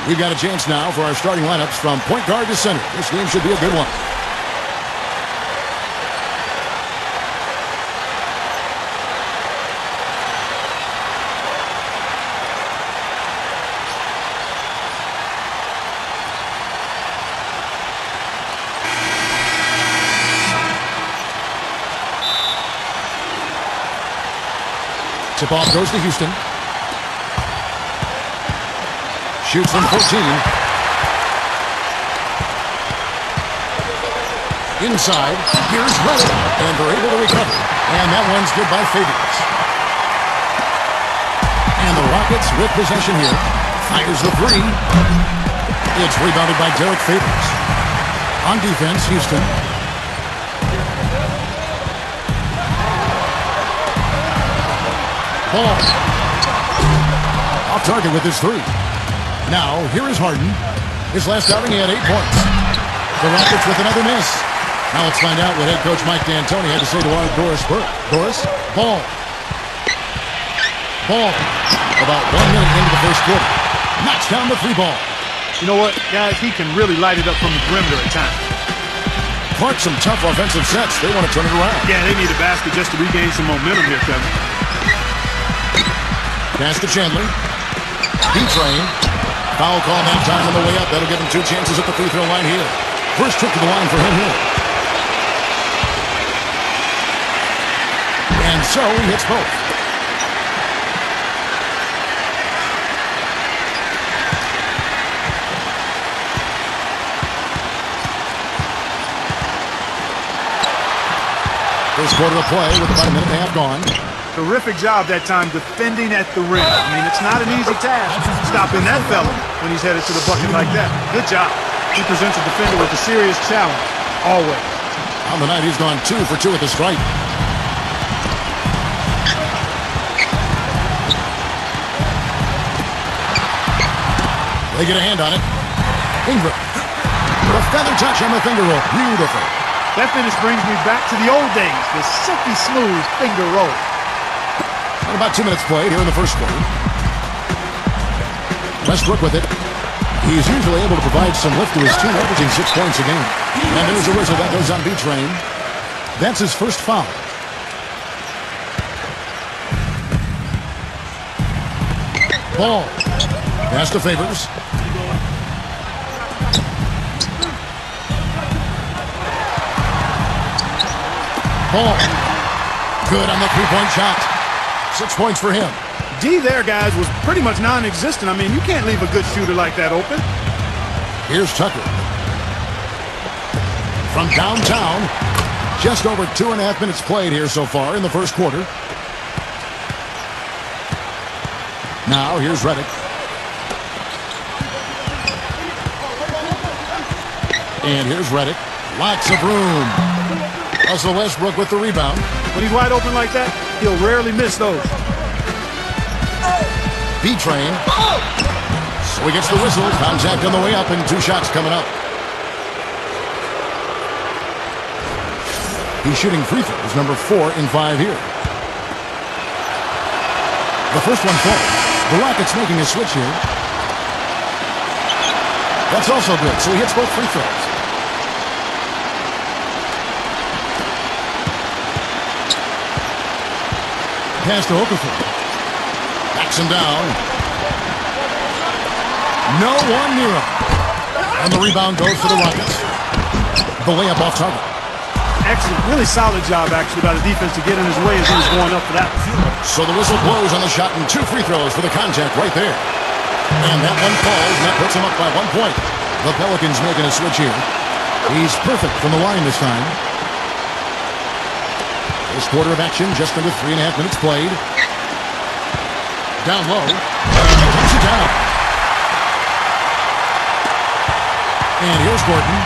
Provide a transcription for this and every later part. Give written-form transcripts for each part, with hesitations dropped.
We've got a chance now for our starting lineups from point guard to center. This game should be a good one. Tip-off goes to Houston. Shoots from 14. Inside. Here's Rose. And they're able to recover. And that one's good by Favors. And the Rockets with possession here. Fires the three. It's rebounded by Derek Favors. On defense, Houston. Ball. Off target with his three. Now, here is Harden. His last outing, he had 8 points. The Rockets with another miss. Now let's find out what head coach Mike D'Antoni had to say to our Doris Burke. Doris, ball. Ball. About 1 minute into the first quarter. Knocks down the free ball. You know what, guys? He can really light it up from the perimeter at times. Clark, some tough offensive sets. They want to turn it around. Yeah, they need a basket just to regain some momentum here, Kevin. Pass to Chandler. B-Train. Foul call that time on the way up. That'll give him 2 chances at the free throw line here. First trip to the line for him here. And so he hits both. First quarter of play with about a minute and a half gone. Terrific job that time defending at the rim. I mean, it's not an easy task stopping that fella when he's headed to the bucket like that. Good job. He presents a defender with a serious challenge, always. On the night, he's gone 2 for 2 at the stripe. They get a hand on it. Ingram. With a feather touch on the finger roll. Beautiful. That finish brings me back to the old days, the silky smooth finger roll. And about 2 minutes played here in the first quarter. Westbrook with it. He's usually able to provide some lift to his team, averaging 6 points a game. And there's a whistle that goes on B-Train. That's his first foul. Ball. Pass to Favors. Ball. Good on the three-point shot. 6 points for him. D there, guys, was pretty much non-existent. I mean, you can't leave a good shooter like that open. Here's Tucker. From downtown, just over 2.5 minutes played here so far in the first quarter. Now, here's Redick. And here's Redick. Lots of room. Russell Westbrook with the rebound. When he's wide open like that, he'll rarely miss those. B-Train. So he gets the whistle. Contact on the way up and 2 shots coming up. He's shooting free throws, number 4 in 5 here. The first one falls. The Rockets making a switch here. That's also good, so he hits both free throws. Pass to Okafor. Backs him down. No one near him. And the rebound goes for the Rockets. The layup off target. Excellent. Really solid job, actually, by the defense to get in his way as he was going up for that. So the whistle blows on the shot and 2 free throws for the contact right there. And that one falls, and that puts him up by 1 point. The Pelicans making a switch here. He's perfect from the line this time. First quarter of action, just under 3.5 minutes played. Down low. Takes it down. And here's Gordon.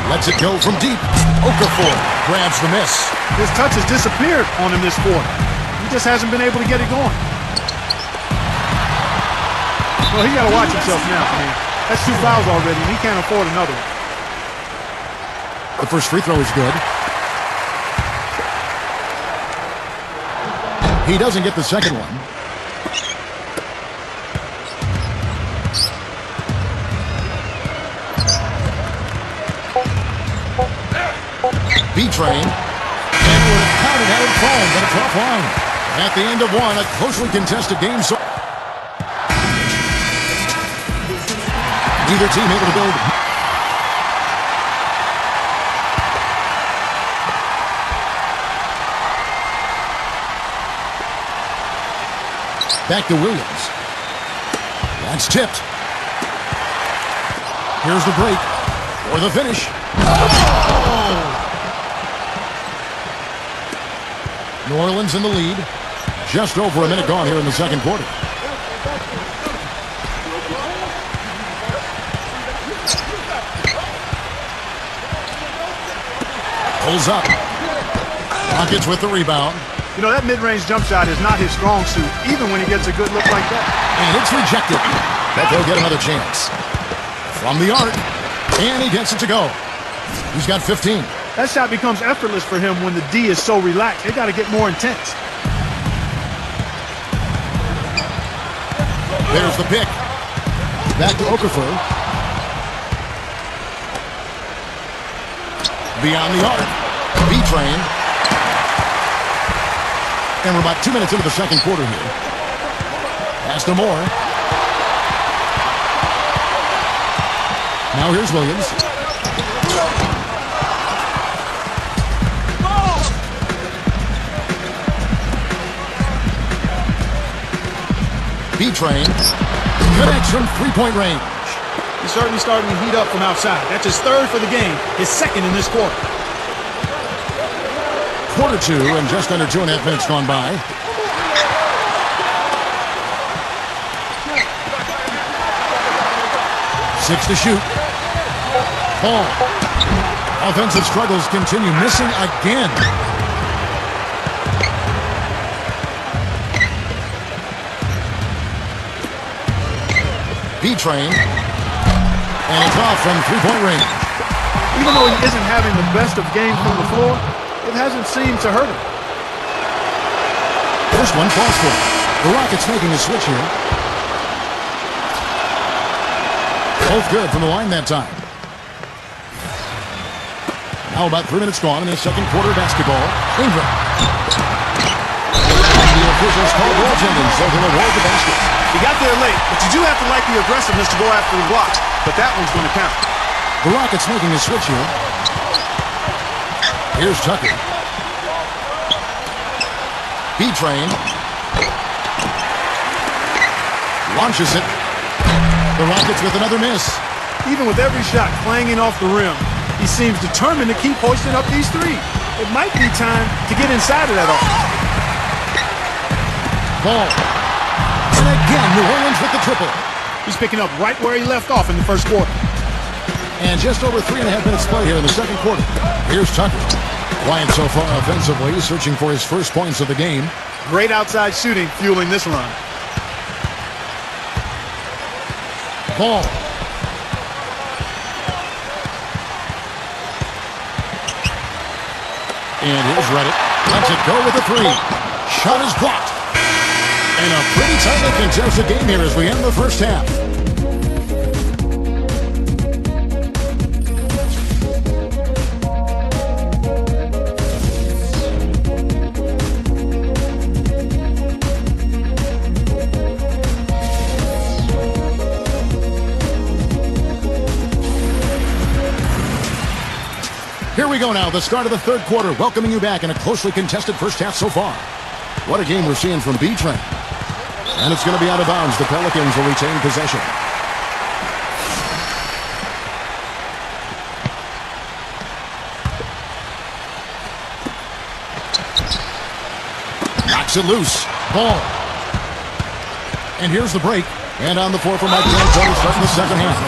Lets it go from deep. Okafor grabs the miss. His touch has disappeared on him this quarter. He just hasn't been able to get it going. Well, he got to watch himself now, man. That's 2 fouls already, and he can't afford another one. The first free throw is good. He doesn't get the second one. B-Train. And would have counted had it fallen, but it's offline. At the end of one, a closely contested game. So neither team able to build. Back to Williams. That's tipped. Here's the break or the finish. Oh! New Orleans in the lead. Just over a minute gone here in the second quarter. Pulls up. Rockets with the rebound. You know, that mid-range jump shot is not his strong suit, even when he gets a good look like that. And it's rejected. But they'll get another chance. From the arc. And he gets it to go. He's got 15. That shot becomes effortless for him when the D is so relaxed. They got to get more intense. There's the pick. Back to Okafor. Beyond the arc. B-Train. And we're about 2 minutes into the second quarter here. Pass to Moore. Now here's Williams. B-Train connects from three-point range. He's certainly starting to heat up from outside. That's his third for the game, his second in this quarter. Quarter two, and just under 2.5 minutes gone by. Six to shoot. Ball. Offensive struggles continue, missing again. B-Train. And it's off from three-point range. Even though he isn't having the best of games from the floor, it hasn't seemed to hurt him. First one falls for him. The Rockets making a switch here. Both good from the line that time. Now about 3 minutes gone in the second quarter basketball. Ingram. And the officials call goaltending, so he'll award the basket. He got there late, but you do have to like the aggressiveness to go after the blocks. But that one's going to count. The Rockets making a switch here. Here's Tucker. B-Train. Launches it. The Rockets with another miss. Even with every shot clanging off the rim, he seems determined to keep hoisting up these threes. It might be time to get inside of that offense. Ball. And again, New Orleans with the triple. He's picking up right where he left off in the first quarter. And just over 3.5 minutes play here in the second quarter. Here's Tucker. Quiet so far offensively, searching for his first points of the game. Great outside shooting fueling this run. Ball. And here's Reddit. Lets it go with a three. Shot is blocked. And a pretty tightly contested game here as we end the first half. Here we go now, the start of the third quarter, welcoming you back in a closely contested first half so far. What a game we're seeing from B-Train. And it's going to be out of bounds. The Pelicans will retain possession. Knocks it loose. Ball. And here's the break. And on the floor for Mike D'Antoni starting the second half.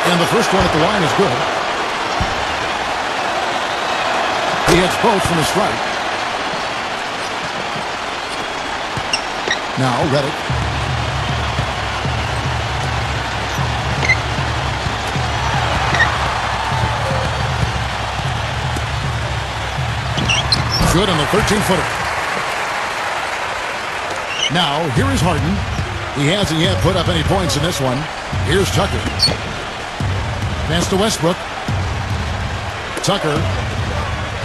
And the first one at the line is good. He hits both from the strike. Now, Reddick. Good on the 13-footer. Now, here is Harden. He hasn't yet put up any points in this one. Here's Tucker. Pass to Westbrook. Tucker.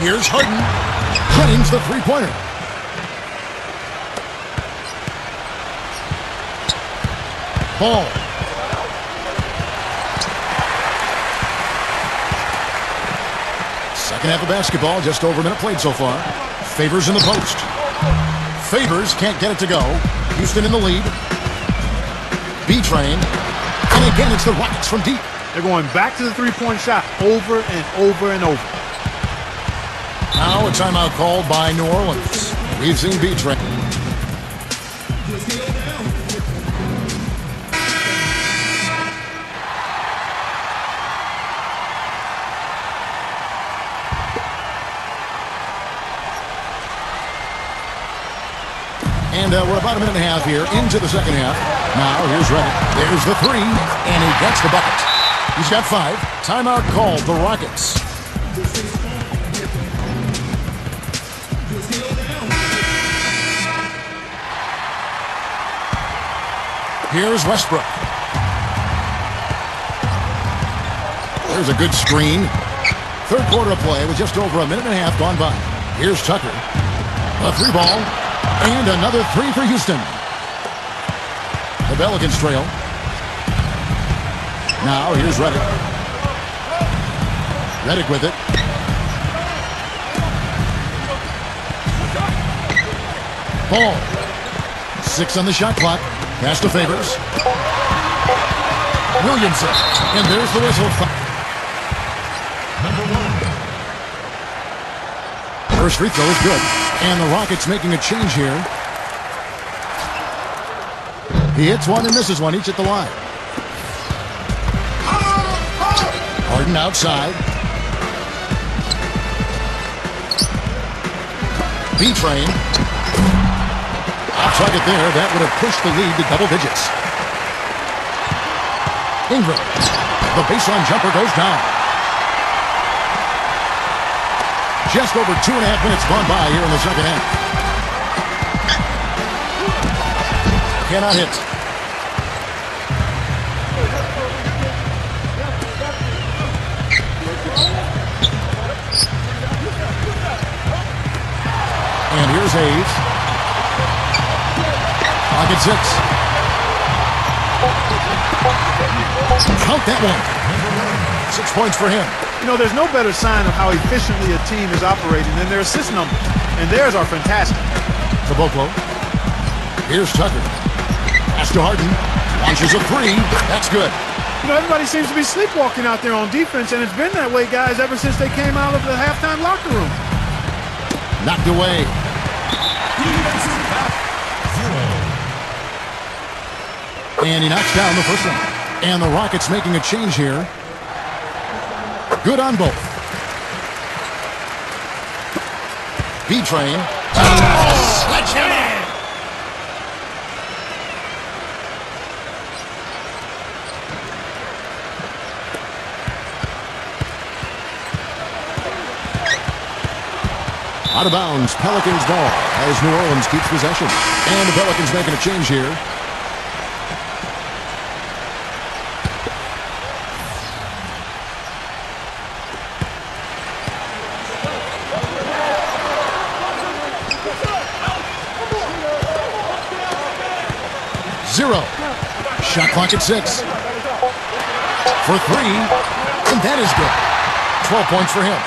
Here's Harden. Jennings the three-pointer. Ball. Second half of basketball, just over a minute played so far. Favors in the post. Favors can't get it to go. Houston in the lead. B-Train. And again, it's the Rockets from deep. They're going back to the three-point shot over and over and over. Now a timeout called by New Orleans. We've seen B-Train. And we're about a minute and a half here into the second half. Now here's Reddick. There's the three, and he gets the bucket. He's got 5. Timeout called, the Rockets. Here's Westbrook. There's a good screen. Third quarter of play with just over a minute and a half gone by. Here's Tucker. A three ball. And another three for Houston. The Pelicans trail. Now here's Reddick. Reddick with it. Ball. 6 on the shot clock. Pass to Favors. Williamson. And there's the whistle. First free throw is good. And the Rockets making a change here. He hits one and misses one, each at the line. Harden outside. B-Train. Off target there. That would have pushed the lead to double digits. Ingram. The baseline jumper goes down. Just over 2.5 minutes gone by here in the second half. Cannot hit. And here's Hayes. Pocket 6. Count that one. 6 points for him. You know, there's no better sign of how efficiently a team is operating than their assist numbers. And theirs are fantastic. Caboclo. Here's Tucker. Pass to Harden. Launches a three. That's good. You know, everybody seems to be sleepwalking out there on defense, and it's been that way, guys, ever since they came out of the halftime locker room. Knocked away. And he knocks down the first one. And the Rockets making a change here. Good on both. B-Train. Sledgehammer! Out of bounds, Pelicans ball as New Orleans keeps possession. And the Pelicans making a change here. Zero. Shot clock at 6. For 3. And that is good. 12 points for him.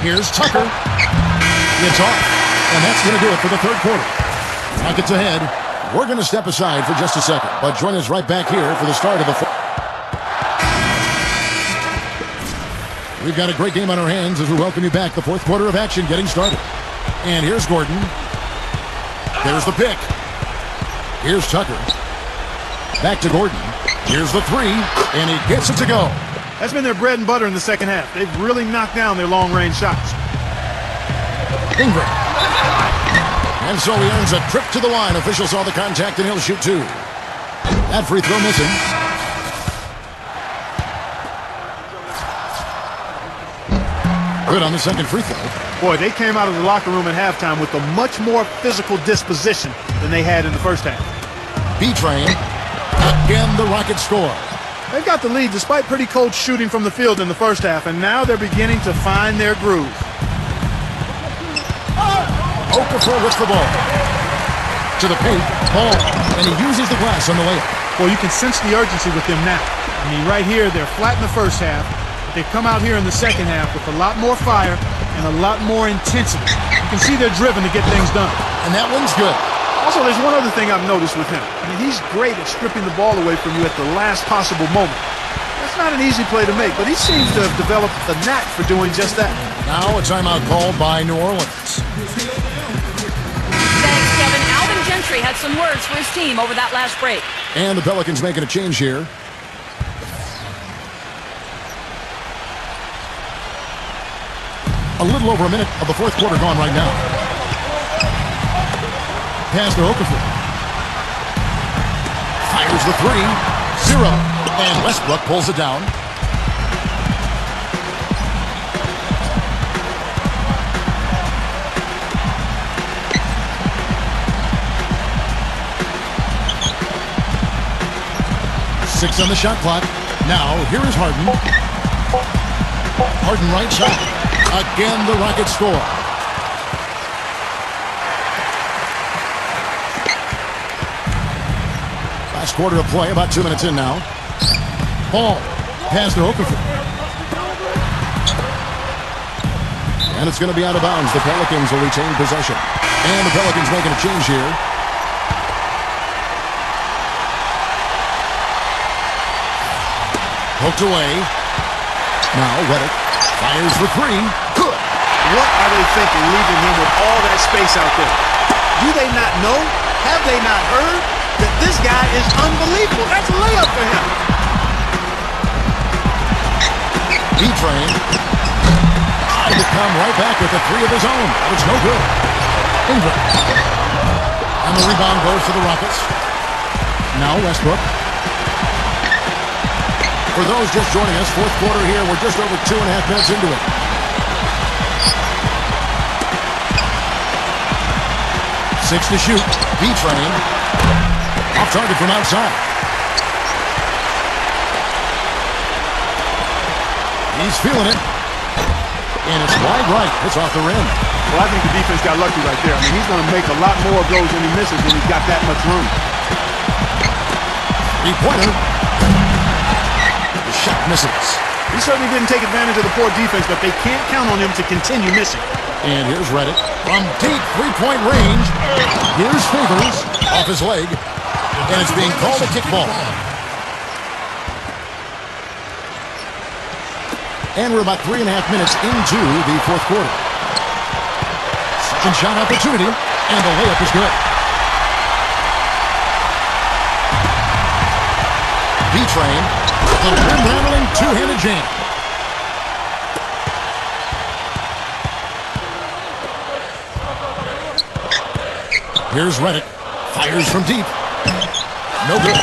Here's Tucker. It's off. And that's going to do it for the third quarter. Rockets ahead. We're going to step aside for just a second, but join us right back here for the start of the fourth. We've got a great game on our hands as we welcome you back. The fourth quarter of action getting started. And here's Gordon. There's the pick. Here's Tucker. Back to Gordon. Here's the three, and he gets it to go. That's been their bread and butter in the second half. They've really knocked down their long-range shots. Ingram. And so he earns a trip to the line. Official saw the contact, and he'll shoot 2. That free throw missing. Good on the second free throw. Boy, they came out of the locker room at halftime with a much more physical disposition than they had in the first half. B-Train. Again, the Rockets score. They've got the lead despite pretty cold shooting from the field in the first half, and now they're beginning to find their groove. Okafor with the ball. To the paint, ball, and he uses the glass on the layup. Well, you can sense the urgency with them now. I mean, right here, they're flat in the first half, but they've come out here in the second half with a lot more fire and a lot more intensity. You can see they're driven to get things done. And that one's good. Also, there's one other thing I've noticed with him. I mean, he's great at stripping the ball away from you at the last possible moment. That's not an easy play to make, but he seems to have developed the knack for doing just that. Now a timeout called by New Orleans. Thanks, Kevin. Alvin Gentry had some words for his team over that last break. And the Pelicans making a change here. A little over a minute of the fourth quarter gone right now. Pass to Okafor. Fires the three. 0. And Westbrook pulls it down. Six on the shot clock. Now, here is Harden. Harden right shot. Again, the Rockets score. Last quarter of play, about 2 minutes in now. Ball. Pass to Okafor. And it's going to be out of bounds. The Pelicans will retain possession. And the Pelicans making a change here. Poked away. Now Reddick fires for three. Good. What are they thinking, leaving him with all that space out there? Do they not know? Have they not heard that this guy is unbelievable? That's a layup for him. B-Train tried to come right back with a three of his own. That was no good. Ingram. And the rebound goes to the Rockets. Now Westbrook. For those just joining us, fourth quarter here. We're just over 2.5 minutes into it. Six to shoot. B-Train. Off target from outside. He's feeling it. And it's wide right. It's off the rim. Well, I think the defense got lucky right there. I mean, he's going to make a lot more of those when he misses when he's got that much room. Three-pointer. The shot misses. He certainly didn't take advantage of the poor defense, but they can't count on him to continue missing. And here's Reddick from deep three-point range. Here's Favors off his leg. And it's being called a kickball. And we're about 3.5 minutes into the fourth quarter. Second shot opportunity, and the layup is good. B-Train, the rim-rattling two-handed jam. Here's Reddick, fires from deep. No good.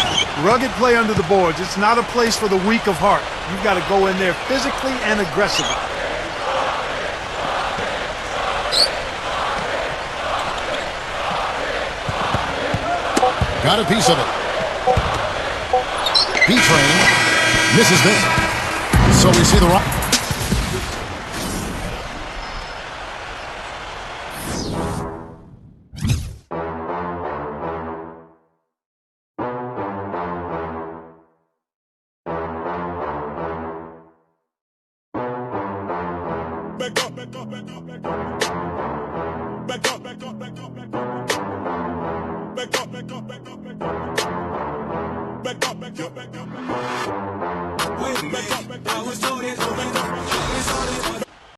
Rugged play under the boards. It's not a place for the weak of heart. You've got to go in there physically and aggressively. Got a piece of it. B-Train misses this. So we see the rock.